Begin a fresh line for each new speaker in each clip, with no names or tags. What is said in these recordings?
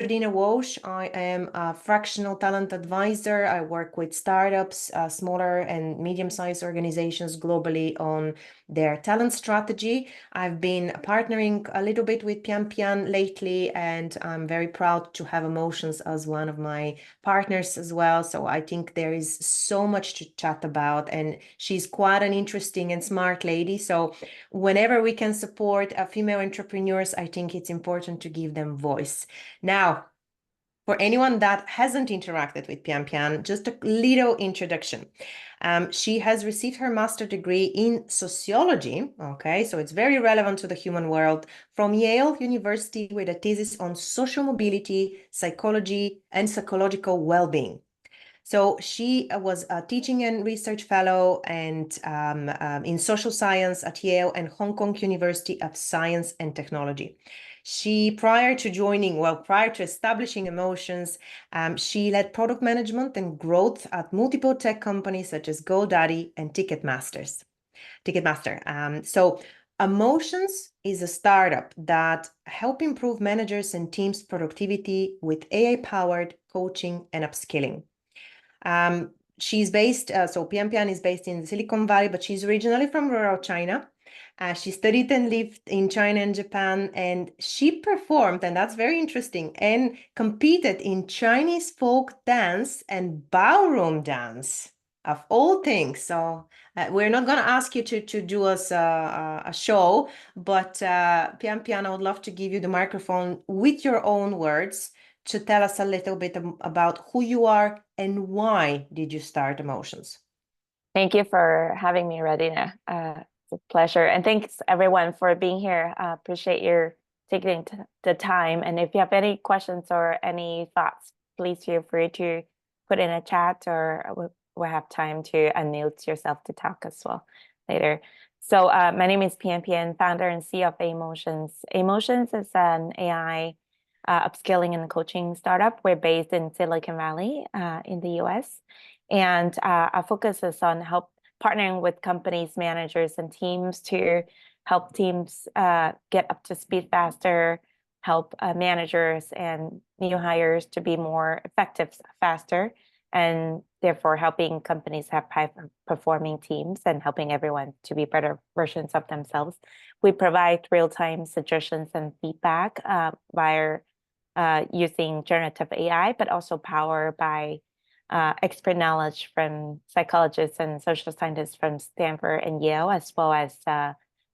Dina Walsh. I am a fractional talent advisor. I work with startups, smaller and medium-sized organizations globally on their talent strategy. I've been partnering a little bit with Pian Pian lately, and I'm very proud to have Emotions as one of my partners as well. So I think there is so much to chat about, and she's quite an interesting and smart lady. So whenever we can support female entrepreneurs, I think it's important to give them voice. Now, for anyone that hasn't interacted with Pian Pian, just a little introduction. She has received her master's degree in sociology, okay, so it's very relevant to the human world, from Yale University with a thesis on social mobility, psychology, and psychological well-being. So she was a teaching and research fellow and in social science at Yale and Hong Kong University of Science and Technology. Prior to establishing Emotions, she led product management and growth at multiple tech companies such as GoDaddy and Ticketmaster. So Emotions is a startup that help improve managers and teams' productivity with AI-powered coaching and upskilling. She's based, so Pian Pian is based in Silicon Valley, but she's originally from rural China. She studied and lived in China and Japan, and she performed, and that's very interesting, and competed in Chinese folk dance and ballroom dance, of all things. So we're not going to ask you to do us a show, but Pian Pian, I would love to give you the microphone with your own words to tell us a little bit about who you are and why did you start Emotions.
Thank you for having me, Radina. It's a pleasure. And thanks everyone for being here. Appreciate your taking the time. And if you have any questions or any thoughts, please feel free to put in a chat, or we'll have time to unmute yourself to talk as well later. So my name is Pian Pian, founder and CEO of Emotions. Emotions is an AI upskilling and coaching startup. We're based in Silicon Valley in the US. And our focus is on partnering with companies, managers, and teams to help teams get up to speed faster, help managers and new hires to be more effective faster, and therefore helping companies have high-performing teams and helping everyone to be better versions of themselves. We provide real-time suggestions and feedback via using generative AI, but also powered by expert knowledge from psychologists and social scientists from Stanford and Yale, as well as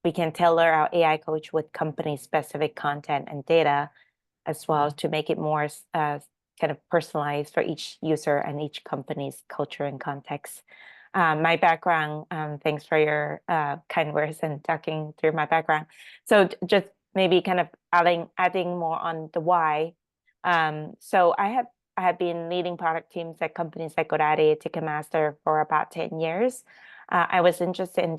we can tailor our AI coach with company-specific content and data, as well to make it more kind of personalized for each user and each company's culture and context. My background, thanks for your kind words and talking through my background. So just maybe kind of adding more on the why. So I have been leading product teams at companies like GoDaddy, Ticketmaster for about 10 years. I was interested in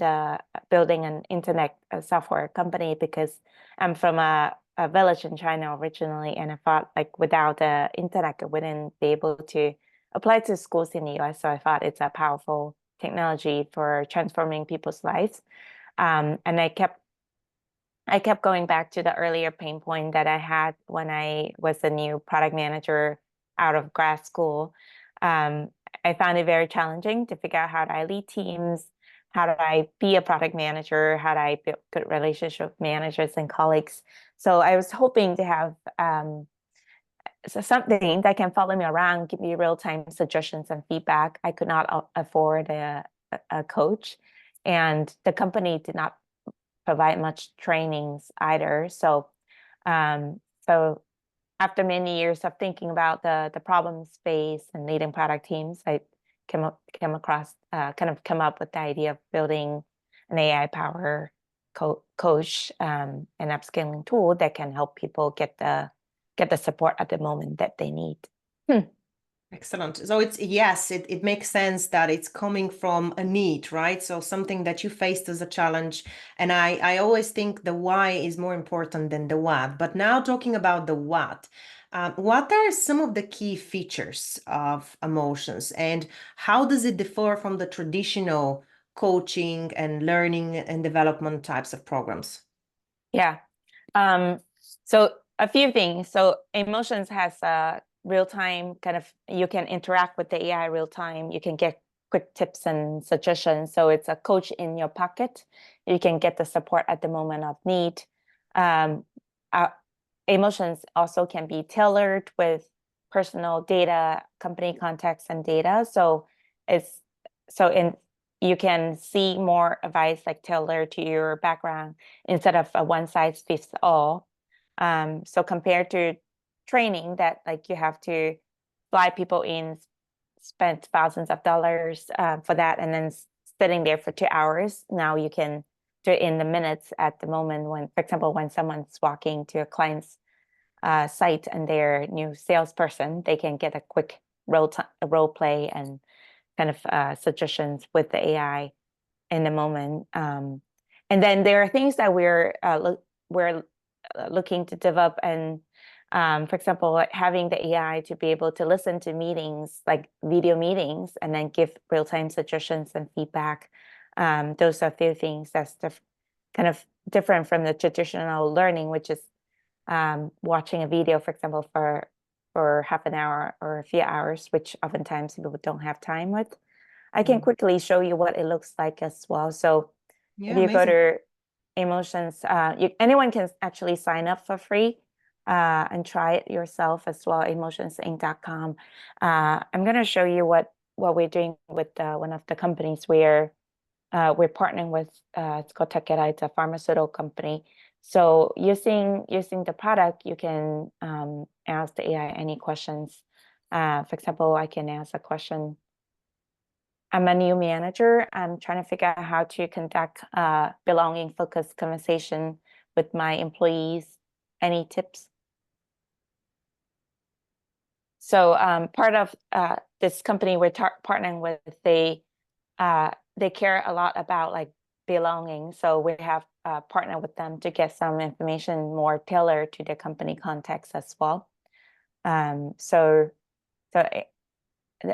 building an internet software company because I'm from a village in China originally, and I thought like without the internet, I wouldn't be able to apply to schools in the US. So I thought it's a powerful technology for transforming people's lives. And I kept going back to the earlier pain point that I had when I was a new product manager out of grad school. I found it very challenging to figure out how do I lead teams, how do I be a product manager, how do I build good relationships with managers and colleagues. So I was hoping to have something that can follow me around, give me real-time suggestions and feedback. I could not afford a coach, and the company did not provide much trainings either. So after many years of thinking about the problem space and leading product teams, I came up with the idea of building an AI-powered coach and upskilling tool that can help people get the support at the moment that they need.
Excellent. So it makes sense that it's coming from a need, right? So something that you faced as a challenge. And I always think the why is more important than the what. But now talking about the what are some of the key features of Emotions, and how does it differ from the traditional coaching and learning and development types of programs?
Yeah. So a few things. So Emotions has a real-time kind of, you can interact with the AI real-time. You can get quick tips and suggestions. So it's a coach in your pocket. You can get the support at the moment of need. Emotions also can be tailored with personal data, company context, and data. So you can see more advice like tailored to your background instead of a one size fits all. So compared to training that like you have to fly people in, spend thousands of dollars for that, and then sitting there for 2 hours. Now you can do it in the minutes at the moment when, for example, when someone's walking to a client's site and they're a new salesperson, they can get a quick role play and kind of suggestions with the AI in the moment. And then there are things that we're looking to develop, and for example, like having the AI to be able to listen to meetings, like video meetings, and then give real-time suggestions and feedback. Those are a few things that's kind of different from the traditional learning, which is watching a video, for example, for half an hour or a few hours, which oftentimes people don't have time with. I can quickly show you what it looks like as well. So
Yeah,
if you go
amazing.
to Emotions, anyone can actually sign up for free and try it yourself as well, emotionsinc.com. I'm going to show you what we're doing with one of the companies we're partnering with. It's called Takeda. It's a pharmaceutical company. So using the product, you can ask the AI any questions. For example, I can ask a question. I'm a new manager. I'm trying to figure out how to conduct belonging-focused conversation with my employees. Any tips? So part of this company we're partnering with, they care a lot about like belonging. So we have partnered with them to get some information more tailored to the company context as well. So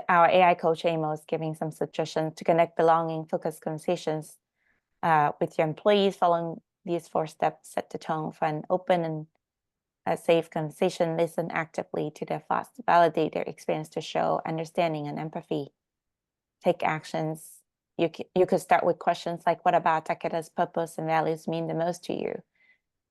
our AI coach Amo is giving some suggestions to connect belonging-focused conversations with your employees. Following these 4 steps, set the tone for an open and a safe conversation. Listen actively to their thoughts, validate their experience to show understanding and empathy. Take actions. You could start with questions like, what about Takeda's purpose and values mean the most to you?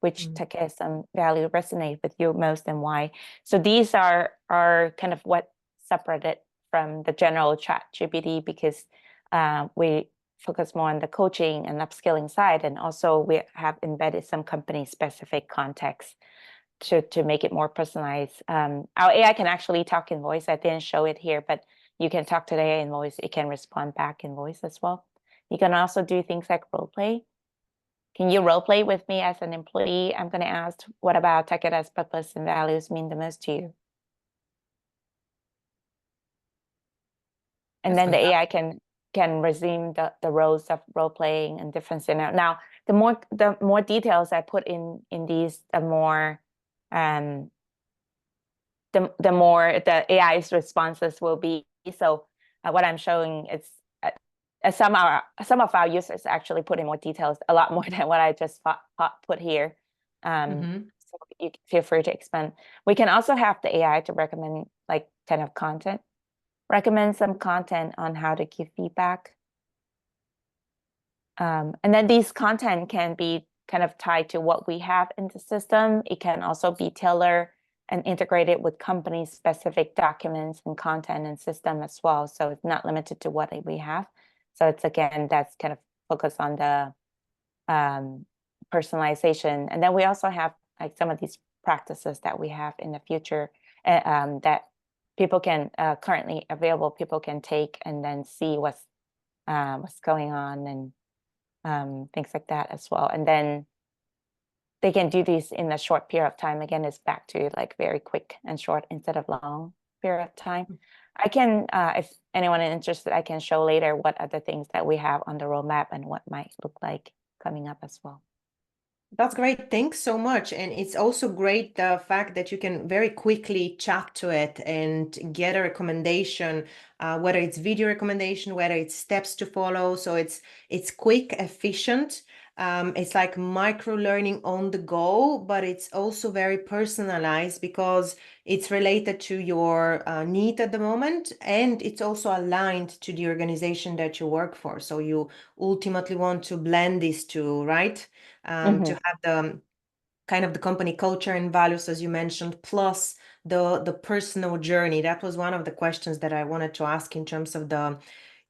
Which Takeda's value resonate with you most and why? So these are kind of what separated from the general ChatGPT, because we focus more on the coaching and upskilling side, and also we have embedded some company-specific context to make it more personalized. Our AI can actually talk in voice. I didn't show it here, but you can talk to the AI in voice. It can respond back in voice as well. You can also do things like role play. Can you role play with me as an employee? I'm going to ask, what about Takeda's purpose and values mean the most to you? And then the AI can resume the roles of role playing and different scenarios. Now, the more details I put in these, the more the AI's responses will be. So what I'm showing is some of our users actually put in more details, a lot more than what I just put here. So you feel free to expand. We can also have the AI to recommend like kind of content, recommend some content on how to give feedback. And then these content can be kind of tied to what we have in the system. It can also be tailored and integrated with company-specific documents and content and system as well. So it's not limited to what we have. So it's, again, that's kind of focused on the personalization. And then we also have like some of these practices that we have in the future that people can currently available, people can take and then see what's going on and things like that as well. And then they can do these in a short period of time. Again, it's back to like very quick and short instead of long period of time. I can, if anyone is interested, I can show later what other things that we have on the roadmap and what might look like coming up as well.
That's great. Thanks so much. And it's also great the fact that you can very quickly chat to it and get a recommendation, whether it's video recommendation, whether it's steps to follow. So it's quick, efficient. It's like micro learning on the go, but it's also very personalized because it's related to your need at the moment, and it's also aligned to the organization that you work for. So you ultimately want to blend these two, right? To have the kind of the company culture and values, as you mentioned, plus the personal journey. That was one of the questions that I wanted to ask in terms of the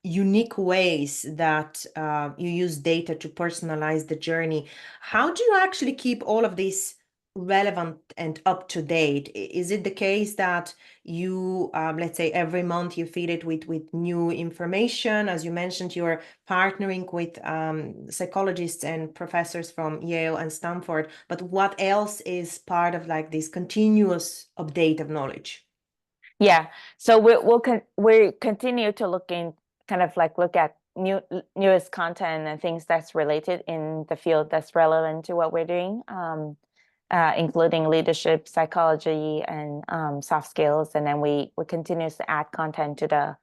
unique ways that you use data to personalize the journey. How do you actually keep all of this relevant and up to date? Is it the case that you, let's say, every month you feed it with new information? As you mentioned, you're partnering with psychologists and professors from Yale and Stanford, but what else is part of like this continuous update of knowledge?
Yeah, so we continue to look at newest content and things that's related in the field that's relevant to what we're doing, including leadership, psychology, and soft skills. And then we continuously add content to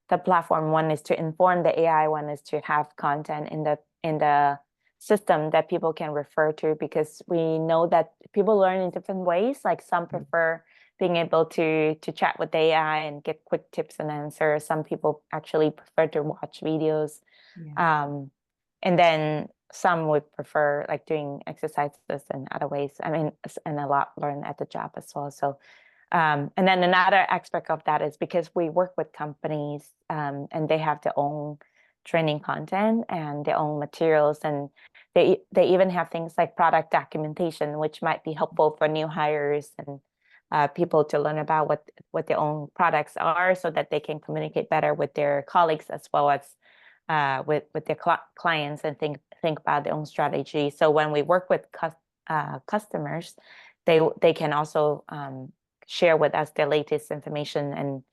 the platform. One is to inform the AI. One is to have content in the system that people can refer to, because we know that people learn in different ways. Like some prefer being able to chat with the AI and get quick tips and answers. Some people actually prefer to watch videos.
Yeah.
And then some would prefer like doing exercises and other ways. I mean, and a lot learn at the job as well. So, and then another aspect of that is because we work with companies, and they have their own training content and their own materials, and they even have things like product documentation, which might be helpful for new hires and people to learn about what their own products are, so that they can communicate better with their colleagues as well as with their clients, and think about their own strategy. So when we work with customers, they can also share with us their latest information,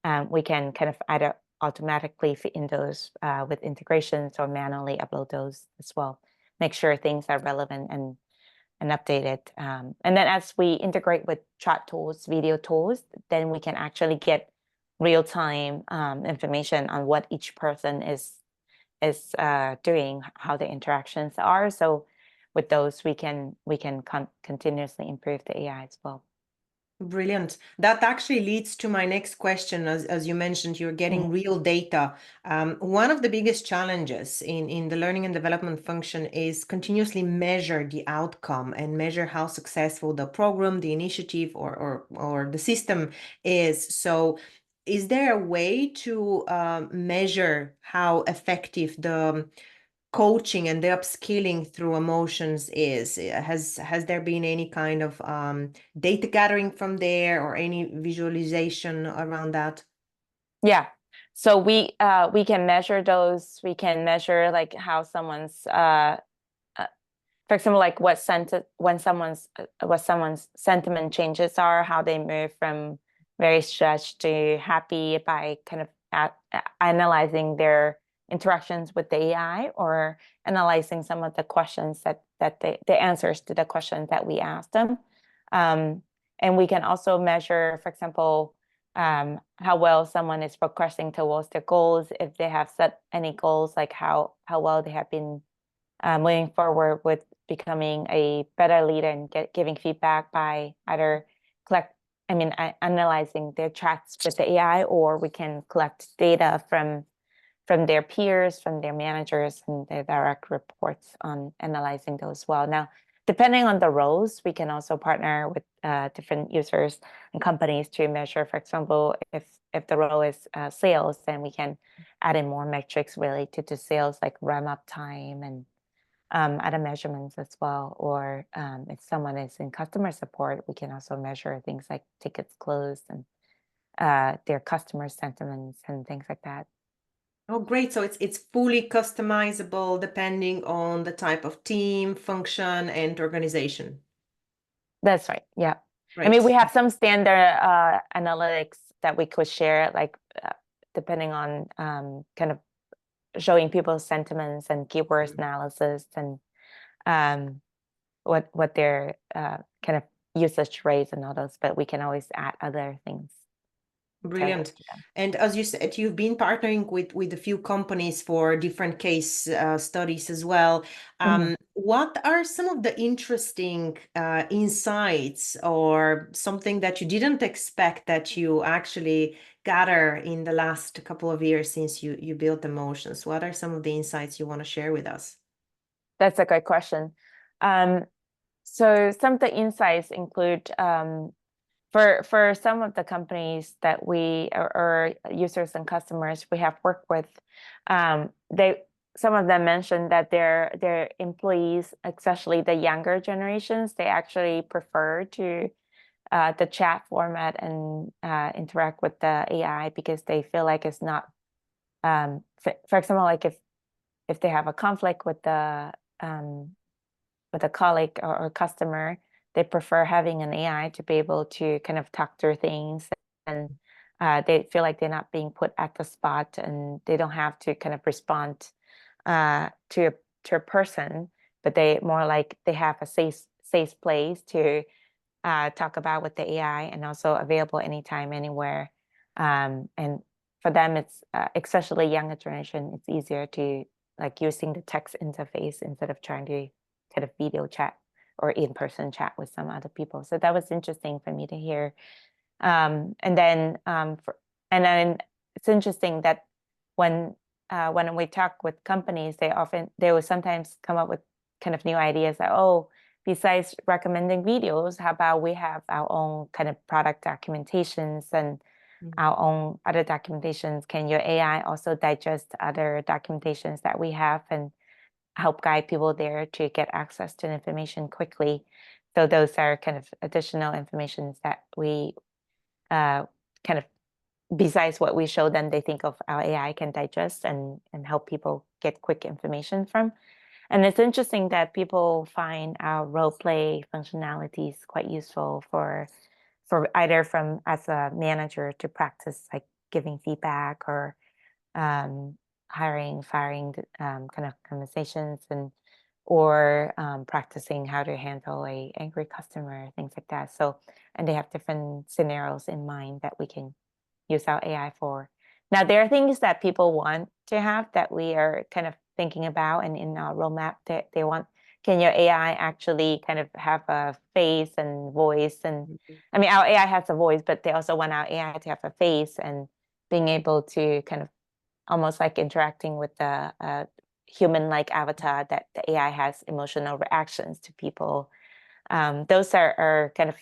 and we can kind of either automatically fit in those with integrations or manually upload those as well. Make sure things are relevant and updated. And then as we integrate with chat tools, video tools, then we can actually get real-time information on what each person is doing, how the interactions are. So with those, we can continuously improve the AI as well.
Brilliant. That actually leads to my next question. As you mentioned, you're getting real data. One of the biggest challenges in the learning and development function is continuously measure the outcome and measure how successful the program, the initiative, or the system is. So is there a way to measure how effective the coaching and the upskilling through emotions is? Has there been any kind of data gathering from there or any visualization around that?
Yeah. So we can measure those. We can measure like how someone's for example, like what someone's sentiment changes are, how they move from very stressed to happy by kind of analyzing their interactions with the AI, or analyzing some of the questions that the answers to the questions that we asked them. And we can also measure, for example, how well someone is progressing towards their goals, if they have set any goals, like how well they have been moving forward with becoming a better leader, and giving feedback by either analyzing their chats with the AI, or we can collect data from their peers, from their managers, and their direct reports on analyzing those well. Now, depending on the roles, we can also partner with different users and companies to measure. For example, if the role is sales, then we can add in more metrics related to sales, like ramp-up time and other measurements as well. Or if someone is in customer support, we can also measure things like tickets closed and their customer sentiments and things like that.
Oh, great. So it's fully customizable depending on the type of team, function, and organization.
That's right. Yeah. I mean,
Great.
we have some standard analytics that we could share, like depending on kind of showing people's sentiments and keywords analysis, and what their kind of usage rates and all those, but we can always add other things.
Brilliant.
to them.
And as you said, you've been partnering with a few companies for different case studies as well. What are some of the interesting insights or something that you didn't expect that you actually gather in the last couple of years since you built Emotions? What are some of the insights you want to share with us?
That's a great question. So some of the insights include for some of the companies that we or users and customers we have worked with, some of them mentioned that their employees, especially the younger generations, they actually prefer to the chat format and interact with the AI because they feel like it's not, for example, like if they have a conflict with a colleague or customer, they prefer having an AI to be able to kind of talk through things, and they feel like they're not being put at the spot and they don't have to kind of respond to a person, but they more like they have a safe place to talk about with the AI, and also available anytime, anywhere. And for them, it's especially younger generation, it's easier to like using the text interface instead of trying to kind of video chat or in-person chat with some other people. So that was interesting for me to hear. And then it's interesting that when we talk with companies, they will sometimes come up with kind of new ideas like, oh, besides recommending videos, how about we have our own kind of product documentations and our own other documentations? Can your AI also digest other documentations that we have and help guide people there to get access to the information quickly? So those are kind of additional informations that we kind of, besides what we show them, they think of our AI can digest and help people get quick information from. And it's interesting that people find our role play functionalities quite useful for either from as a manager to practice like giving feedback or hiring, firing kind of conversations, or practicing how to handle a angry customer, things like that. So, and they have different scenarios in mind that we can use our AI for. Now, there are things that people want to have that we are kind of thinking about, and in our roadmap, they want, can your AI actually kind of have a face and voice? And I mean, our AI has a voice, but they also want our AI to have a face and being able to kind of almost like interacting with the human-like avatar, that the AI has emotional reactions to people. Those are kind of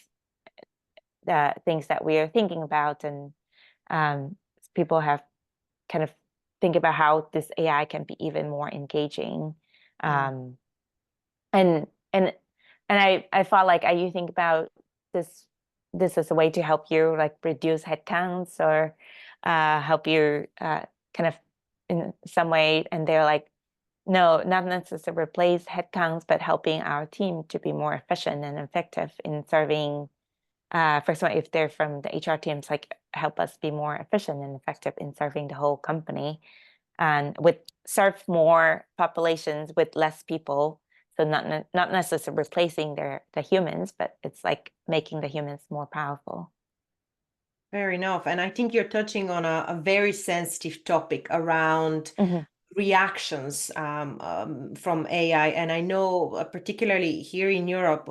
the things that we are thinking about, and people have kind of think about how this AI can be even more engaging. And I felt like you think about this as a way to help you like reduce headcounts or help you kind of in some way, and they're like, no, not necessarily replace headcounts, but helping our team to be more efficient and effective in serving. For example, if they're from the HR teams, like help us be more efficient and effective in serving the whole company, and serve more populations with less people. So not necessarily replacing the humans, but it's like making the humans more powerful.
Fair enough. And I think you're touching on a very sensitive topic around reactions from AI. And I know particularly here in Europe,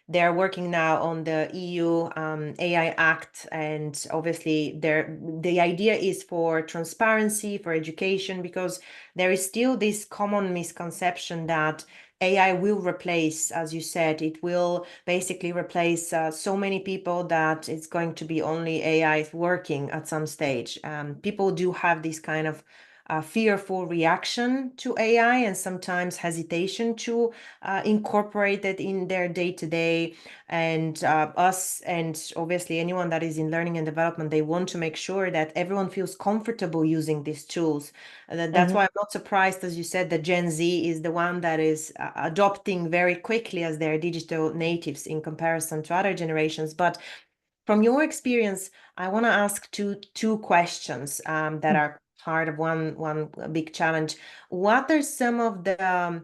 they're working now on the EU AI Act. And obviously the idea is for transparency, for education, because there is still this common misconception that AI will replace, as you said, it will basically replace so many people that it's going to be only AI working at some stage. People do have this kind of fearful reaction to AI and sometimes hesitation to incorporate it in their day-to-day. And us, and obviously anyone that is in learning and development, they want to make sure that everyone feels comfortable using these tools. That's why I'm not surprised, as you said, that Gen Z is the one that is adopting very quickly as their digital natives in comparison to other generations. But from your experience, I want to ask two questions that are part of one big challenge. What are some of the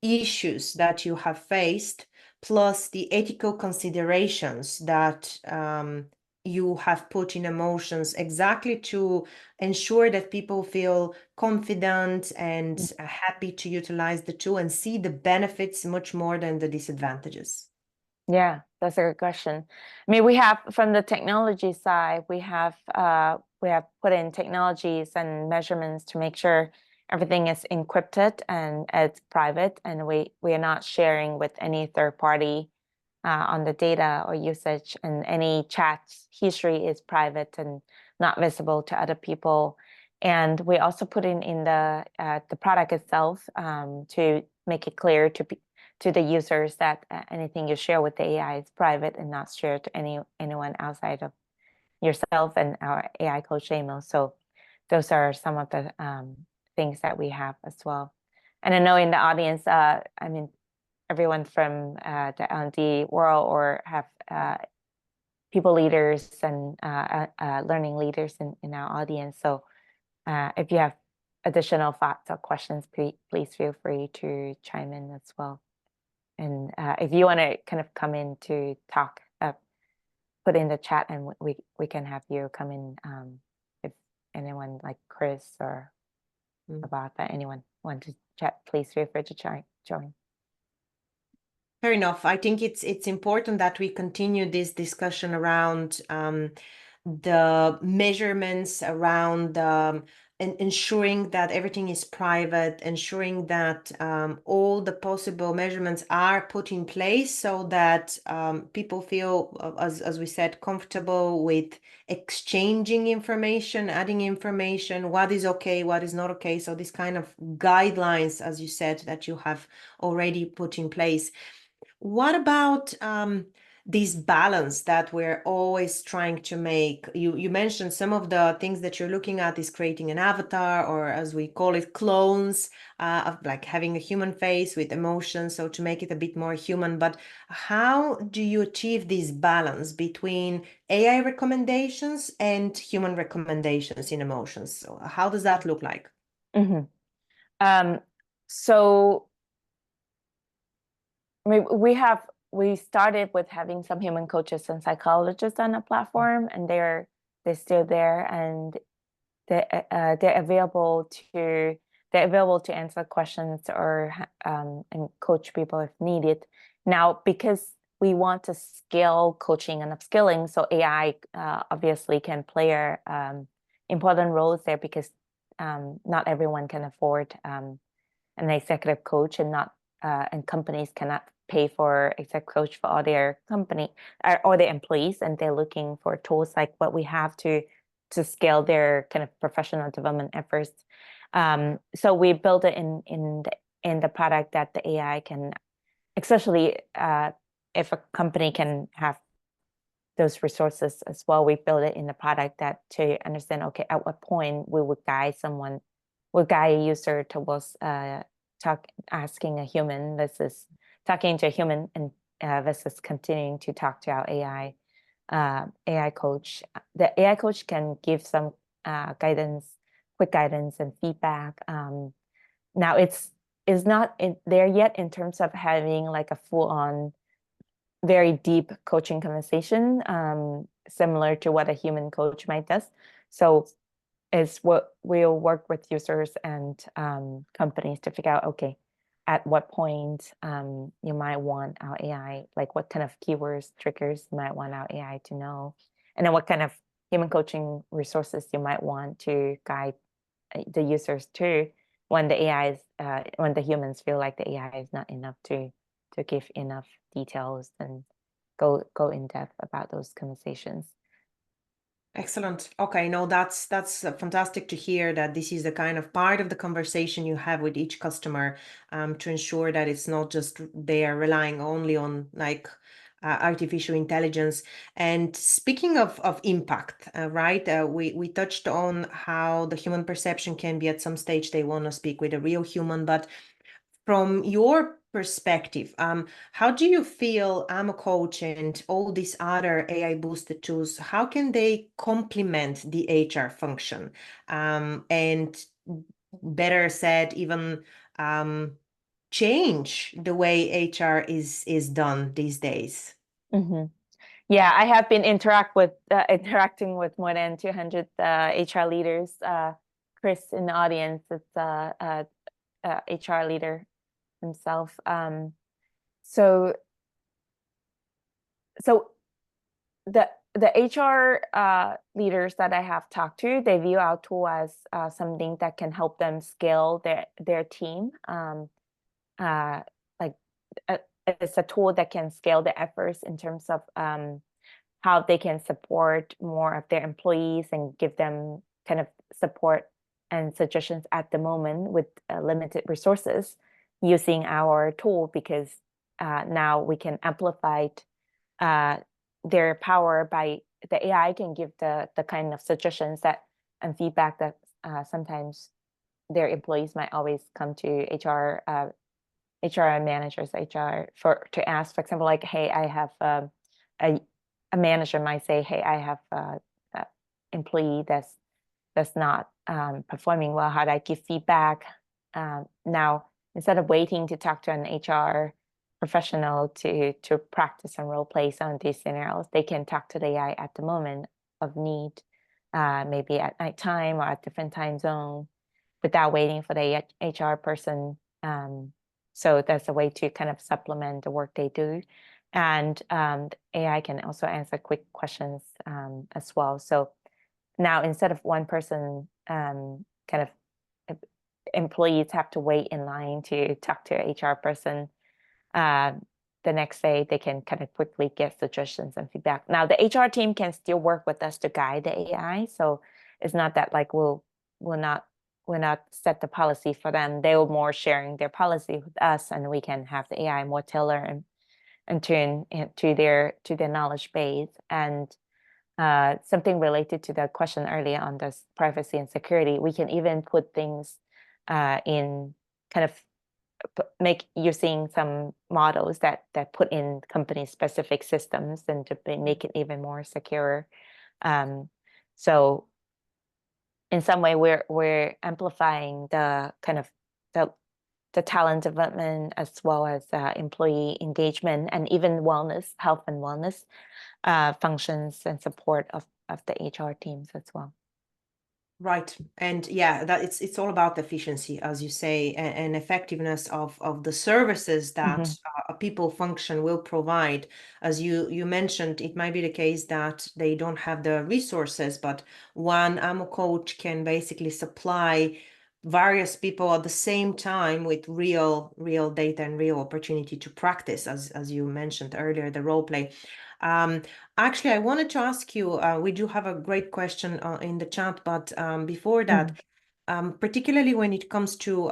issues that you have faced, plus the ethical considerations that you have put in emotions exactly to ensure that people feel confident and happy to utilize the tool and see the benefits much more than the disadvantages?
Yeah, that's a good question. I mean, we have from the technology side, we have put in technologies and measurements to make sure everything is encrypted and it's private, and we are not sharing with any third party on the data or usage, and any chat history is private and not visible to other people. And we also put in the product itself to make it clear to the users that anything you share with the AI is private and not shared to anyone outside of yourself and our AI coach Amo. So those are some of the things that we have as well. And I know in the audience, I mean, everyone from the L&D world or have people leaders and learning leaders in our audience. So if you have additional thoughts or questions, please feel free to chime in as well. And if you want to kind of come in to talk, put in the chat and we can have you come in if anyone like Chris or about that, anyone want to chat, please feel free to join.
Fair enough. I think it's important that we continue this discussion around the measurements, around ensuring that everything is private, ensuring that all the possible measurements are put in place so that people feel, as we said, comfortable with exchanging information, adding information, what is okay, what is not okay. So this kind of guidelines, as you said, that you have already put in place. What about this balance that we're always trying to make? You mentioned some of the things that you're looking at is creating an avatar, or as we call it, clones, of like having a human face with emotions, so to make it a bit more human. But how do you achieve this balance between AI recommendations and human recommendations in emotions? So how does that look like?
So I mean, we started with having some human coaches and psychologists on the platform, and they're still there, and they're available to answer questions or and coach people if needed. Now, because we want to scale coaching and upskilling, so AI obviously can play important roles there, because not everyone can afford an executive coach, and companies cannot pay for exec coach for all their company or their employees, and they're looking for tools like what we have to scale their kind of professional development efforts. So we built it in the product that the AI can, especially if a company can have those resources as well. We build it in the product that to understand, okay, at what point we would guide a user towards asking a human versus talking to a human, and versus continuing to talk to our AI coach. The AI coach can give some quick guidance and feedback. Now it's not there yet in terms of having like a full-on, very deep coaching conversation, similar to what a human coach might do. So is what we'll work with users and companies to figure out, okay, at what point you might want our AI, like what kind of keywords, triggers you might want our AI to know, and then what kind of human coaching resources you might want to guide the users to when when the humans feel like the AI is not enough to give enough details and go in depth about those conversations.
Excellent. Okay, no, that's fantastic to hear that this is the kind of part of the conversation you have with each customer, to ensure that it's not just they are relying only on like artificial intelligence. And speaking of impact, right? We touched on how the human perception can be at some stage they want to speak with a real human, but from your perspective, how do you feel Amo Coach and all these other AI boosted tools, how can they complement the HR function? And better said, even change the way HR is done these days?
Yeah, I have been interacting with more than 200 HR leaders. Chris in the audience is HR leader himself. So so the HR leaders that I have talked to, they view our tool as something that can help them scale their team. Like it's a tool that can scale the efforts in terms of how they can support more of their employees and give them kind of support and suggestions at the moment with limited resources using our tool, because now we can amplify their power by the AI can give the kind of suggestions that and feedback that sometimes their employees might always come to HR managers, HR to ask, for example, like, hey, I have a manager might say, hey, I have a employee that's not performing well. How do I give feedback? Now, instead of waiting to talk to an HR professional to practice and role play some of these scenarios, they can talk to the AI at the moment of need, maybe at nighttime or at different time zone, without waiting for the HR person. So that's a way to kind of supplement the work they do. And AI can also answer quick questions as well. So now instead of one person kind of employees have to wait in line to talk to an HR person, the next day they can kind of quickly get suggestions and feedback. Now the HR team can still work with us to guide the AI. So it's not that like we'll not set the policy for them. They will more sharing their policy with us, and we can have the AI more tailor and tune to their knowledge base. And something related to the question earlier on this privacy and security, we can even put things in kind of make using some models that put in company specific systems and to make it even more secure. So in some way we're amplifying the kind of the talent development as well as employee engagement and even wellness, health and wellness functions and support of the HR teams as well.
Right. And yeah, that it's all about efficiency, as you say, and effectiveness of the services that a people function will provide. As you mentioned, it might be the case that they don't have the resources, but one AMO coach can basically supply various people at the same time with real data and real opportunity to practice, as you mentioned earlier, the role play. Actually, I wanted to ask you, we do have a great question in the chat, but before that, particularly when it comes to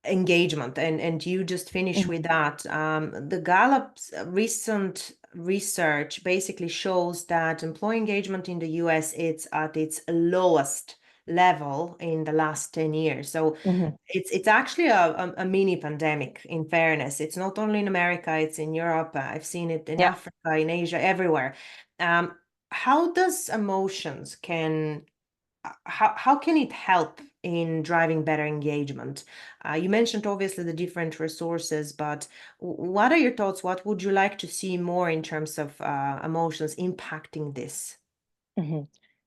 engagement, and you just finished with that, the Gallup's recent research basically shows that employee engagement in the US, it's at its lowest level in the last 10 years. So it's actually a mini pandemic, in fairness. It's not only in America, it's in Europe. I've seen it in Africa, in Asia, everywhere. How does emotions how can it help in driving better engagement? You mentioned obviously the different resources, but what are your thoughts? What would you like to see more in terms of emotions impacting this?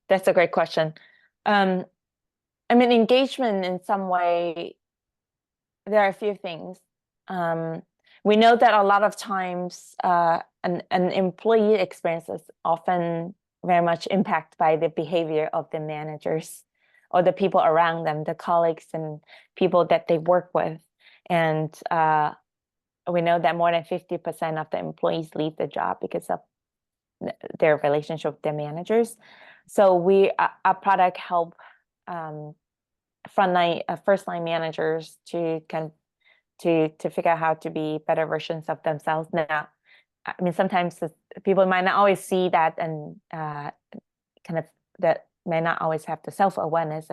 That's a great question. I mean, engagement in some way, there are a few things. We know that a lot of times an employee experience is often very much impacted by the behavior of the managers or the people around them, the colleagues and people that they work with. And we know that more than 50% of the employees leave the job because of their relationship with their managers. So our product help first line managers to figure out how to be better versions of themselves. Now, I mean, sometimes people might not always see that, and kind of that may not always have the self-awareness,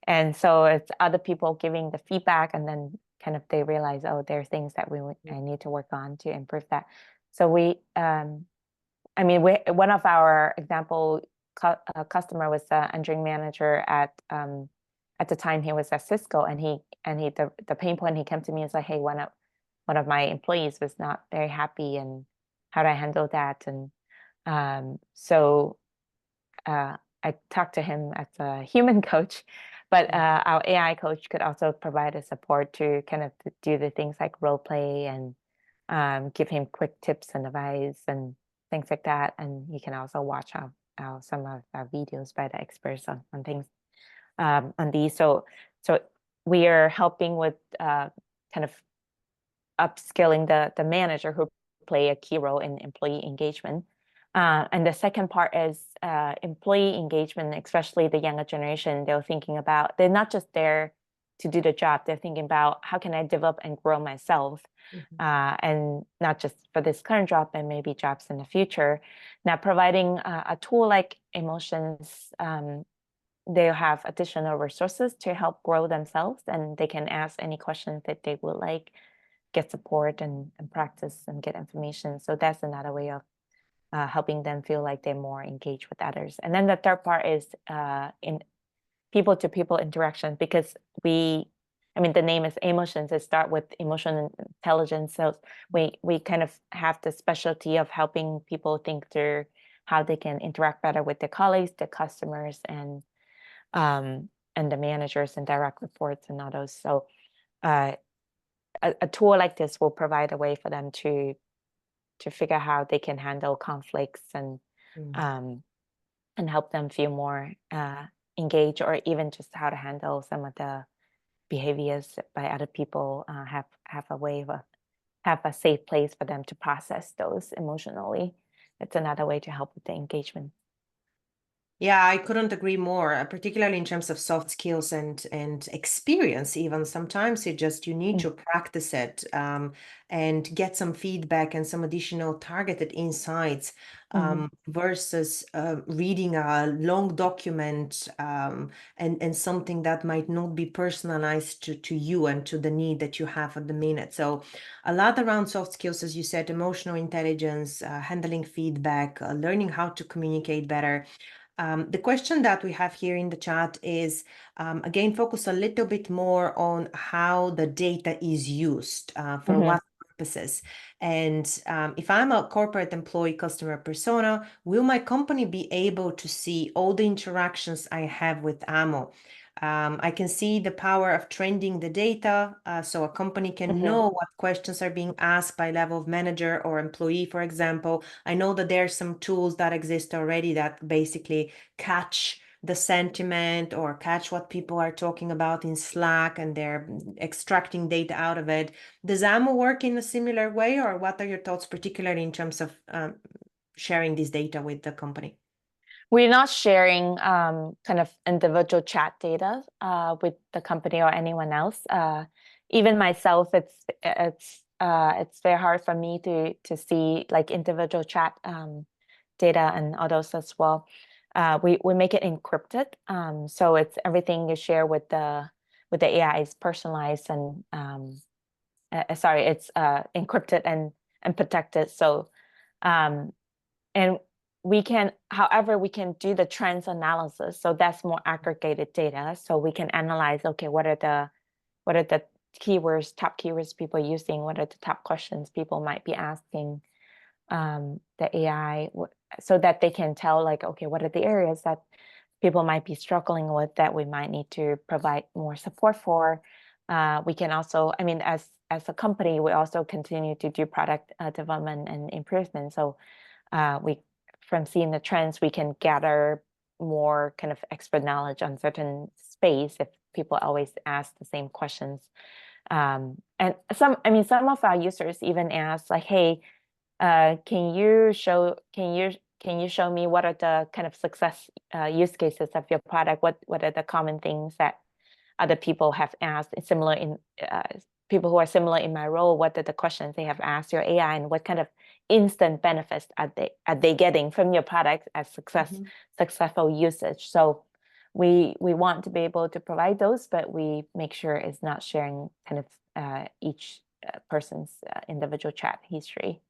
and so it's other people giving the feedback, and then kind of they realize, oh, there are things that I need to work on to improve that. So I mean, one of our example customer was the engineering manager at the time he was at Cisco, and the pain point, he came to me and said, hey, one of my employees was not very happy, and how do I handle that? And So I talked to him as a human coach, but our AI coach could also provide a support to kind of do the things like role play and give him quick tips and advice and things like that. And he can also watch some of our videos by the experts on things on these. So we are helping with kind of upskilling the manager who play a key role in employee engagement. And the second part is employee engagement, especially the younger generation. They're not just there to do the job. They're thinking about how can I develop and grow myself, and not just for this current job, and maybe jobs in the future. Now, providing a tool like Emotions, they'll have additional resources to help grow themselves, and they can ask any questions that they would like, get support and practice and get information. So that's another way of helping them feel like they're more engaged with others. And then the third part is in people-to-people interaction, because the name is Emotions. It starts with emotional intelligence. So we kind of have the specialty of helping people think through how they can interact better with their colleagues, their customers, and the managers and direct reports and all those. So a tool like this will provide a way for them to figure out how they can handle conflicts and help them feel more engaged, or even just how to handle some of the behaviors by other people. Have a safe place for them to process those emotionally. It's another way to help with the engagement.
Yeah, I couldn't agree more, particularly in terms of soft skills and experience. Even sometimes you need to practice it and get some feedback and some additional targeted insights versus reading a long document and something that might not be personalized to you and to the need that you have at the minute. So a lot around soft skills, as you said, emotional intelligence, handling feedback, learning how to communicate better. The question that we have here in the chat is, again, focus a little bit more on how the data is used for what purposes. And if I'm a corporate employee customer persona, will my company be able to see all the interactions I have with Amo? I can see the power of trending the data, so a company can know what questions are being asked by level of manager or employee, for example. I know that there are some tools that exist already that basically catch the sentiment or catch what people are talking about in Slack, and they're extracting data out of it. Does Amo work in a similar way, or what are your thoughts, particularly in terms of sharing this data with the company?
We're not sharing kind of individual chat data with the company or anyone else. Even myself, it's very hard for me to see like individual chat data and others as well. We make it encrypted, so it's everything you share with the AI is personalized and it's encrypted and protected. So and however, we can do the trends analysis. So that's more aggregated data. So we can analyze, okay, what are the keywords, top keywords people are using? What are the top questions people might be asking the AI, so that they can tell, like, okay, what are the areas that people might be struggling with that we might need to provide more support for. We can also, as a company, we also continue to do product development and improvement. So from seeing the trends, we can gather more kind of expert knowledge on certain space if people always ask the same questions. And some of our users even ask, like, hey, can you show me what are the kind of success use cases of your product? What are the common things that other people have asked, people who are similar in my role? What are the questions they have asked your AI, and what kind of instant benefits are they getting from your product as successful usage? So we want to be able to provide those, but we make sure it's not sharing kind of each person's individual chat history.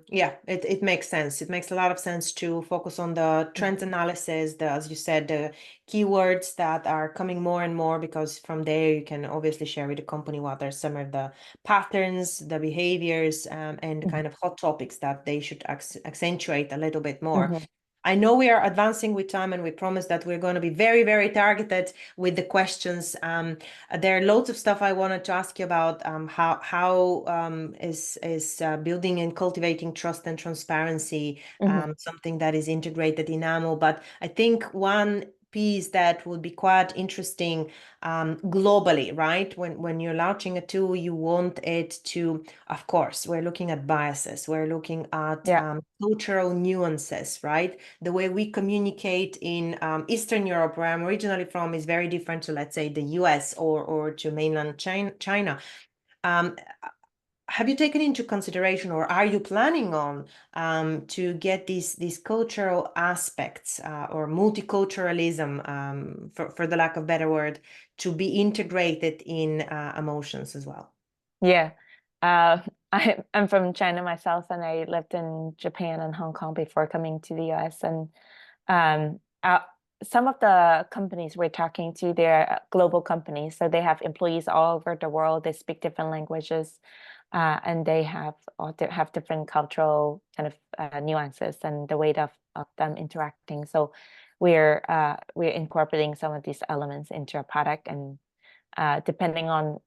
Yeah, it makes sense. It makes a lot of sense to focus on the trend analysis, as you said, the keywords that are coming more and more, because from there you can obviously share with the company what are some of the patterns, the behaviors, and kind of hot topics that they should accentuate a little bit more.
Mhm.
I know we are advancing with time, and we promise that we're going to be very, very targeted with the questions. There are loads of stuff I wanted to ask you about. How is building and cultivating trust and transparency
Mhm.
something that is integrated in AMO? But I think one piece that would be quite interesting globally, right? When you're launching a tool, you want it to, of course, we're looking at biases, we're looking at
Yeah.
cultural nuances, right? The way we communicate in Eastern Europe, where I'm originally from, is very different to, let's say, the US or to mainland China. Um, have you taken into consideration, or are you planning on to get these cultural aspects or multiculturalism, for the lack of better word, to be integrated in emotions as well?
Yeah. I'm from China myself, and I lived in Japan and Hong Kong before coming to the US. And um, uh, some of the companies we're talking to, they're global companies. So they have employees all over the world. They speak different languages, and they have different cultural kind of nuances and the way of them interacting. So we're incorporating some of these elements into our product, and depending on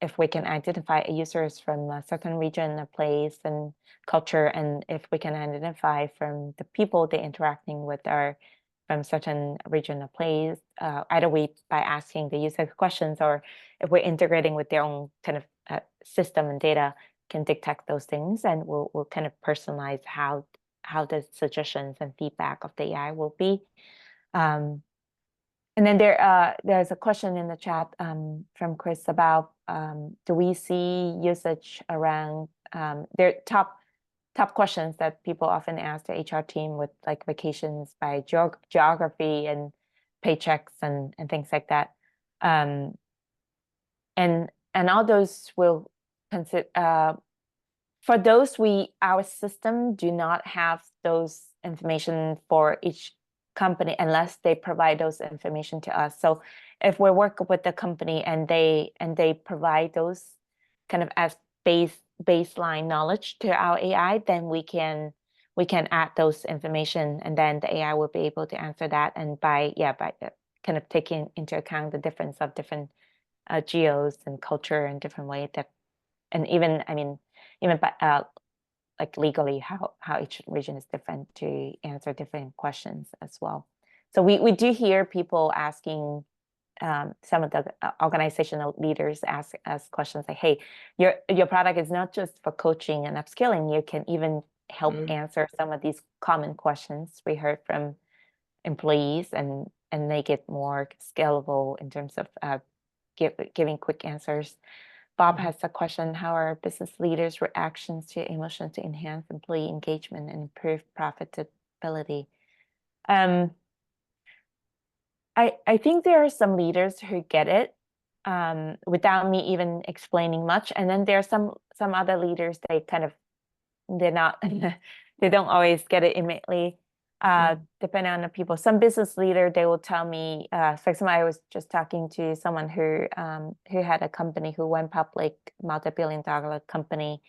if we can identify users from a certain region, a place, and culture, and if we can identify from the people they're interacting with are from certain region or place, either way by asking the user questions, or if we're integrating with their own kind of system and data, can detect those things, and we'll kind of personalize how the suggestions and feedback of the AI will be. And then there's a question in the chat from Chris about do we see usage around their top questions that people often ask the HR team, with like vacations by geography and paychecks and things like that. And all those will consider for those, our system do not have those information for each company unless they provide those information to us. So if we work with the company and they provide those kind of as baseline knowledge to our AI, then we can add those information, and then the AI will be able to answer that. And by kind of taking into account the difference of different geos and culture and different way that, and even, I mean, even by like legally how each region is different, to answer different questions as well. So we do hear people asking, some of the organizational leaders ask questions like, hey, your product is not just for coaching and upskilling, you can even help answer some of these common questions we heard from employees, and make it more scalable in terms of giving quick answers. Bob has a question: how are business leaders' reactions to emotions to enhance employee engagement and improve profitability? I think there are some leaders who get it without me even explaining much, and then there are some other leaders, they're not they don't always get it immediately. Depending on the people. Some business leader, they will tell me, for example, I was just talking to someone who had a company who went public, multi-billion-dollar company,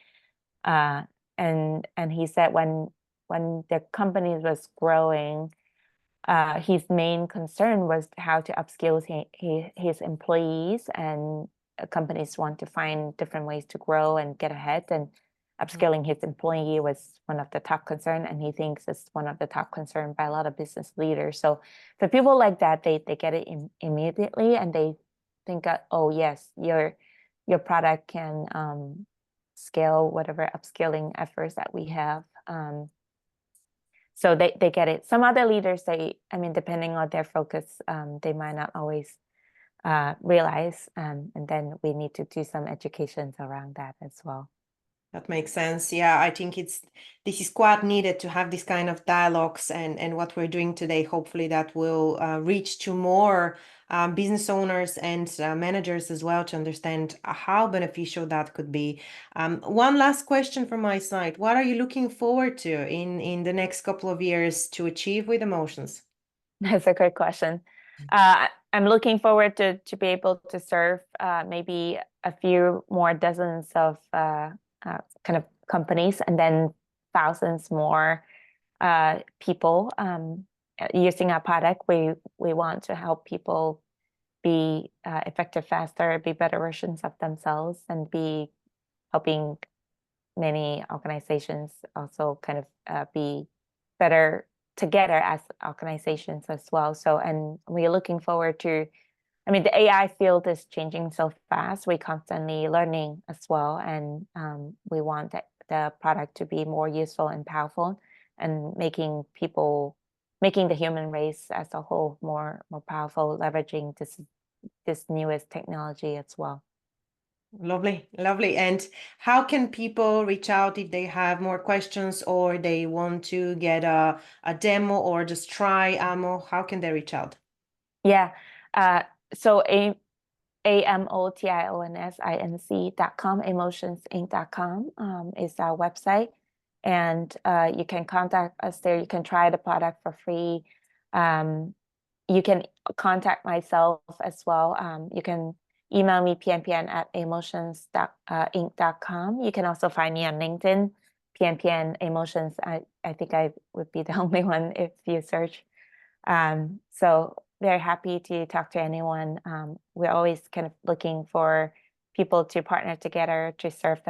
and he said when the company was growing, his main concern was how to upskill his employees, and companies want to find different ways to grow and get ahead, and upskilling his employee was one of the top concern, and he thinks it's one of the top concern by a lot of business leaders. So for people like that, they get it immediately, and they think, oh yes, your product can scale whatever upskilling efforts that we have. So they get it. Some other leaders, I mean, depending on their focus, they might not always realize, and then we need to do some educations around that as well.
That makes sense. Yeah, I think this is quite needed to have this kind of dialogues, and what we're doing today, hopefully that will reach to more business owners and managers as well to understand how beneficial that could be. One last question from my side. What are you looking forward to in the next couple of years to achieve with Emotions?
That's a great question. I'm looking forward to be able to serve maybe a few more dozens of kind of companies, and then thousands more people using our product. We want to help people be effective faster, be better versions of themselves, and be helping many organizations also kind of be better together as organizations as well. So, and we're looking forward to, I mean, the AI field is changing so fast. We're constantly learning as well. And we want the product to be more useful and powerful, and making the human race as a whole more powerful, leveraging this newest technology as well.
Lovely, lovely. And how can people reach out if they have more questions or they want to get a demo or just try Amo? How can they reach out?
Yeah. So amotionsinc.com, emotionsinc.com is our website. And you can contact us there. You can try the product for free. You can contact myself as well. You can email me, pnpn@emotions.inc.com. You can also find me on LinkedIn, PNPN Emotions. I think I would be the only one if you search. So very happy to talk to anyone. We're always kind of looking for people to partner together to serve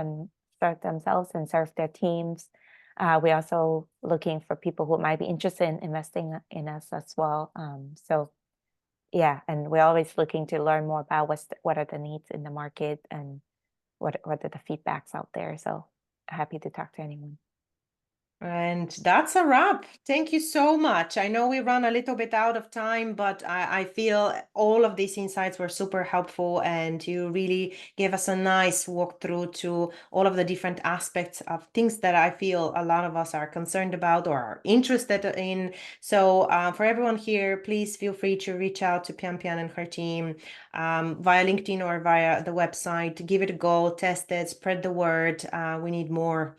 themselves and serve their teams. We're also looking for people who might be interested in investing in us as well. So yeah, and we're always looking to learn more about what are the needs in the market, and what are the feedbacks out there. So happy to talk to anyone.
And that's a wrap. Thank you so much. I know we run a little bit out of time, but I feel all of these insights were super helpful, and you really gave us a nice walkthrough to all of the different aspects of things that I feel a lot of us are concerned about or are interested in. So for everyone here, please feel free to reach out to Pian and her team via LinkedIn or via the website. Give it a go, test it, spread the word. We need more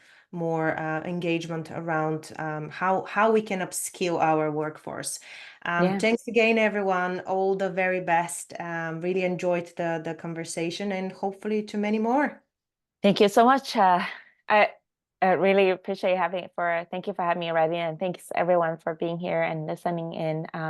engagement around how we can upskill our workforce. Thanks again, everyone. All the very best. Really enjoyed the conversation, and hopefully to many more.
Thank you so much. I really appreciate thank you for having me, Ravi, and thanks everyone for being here and listening in.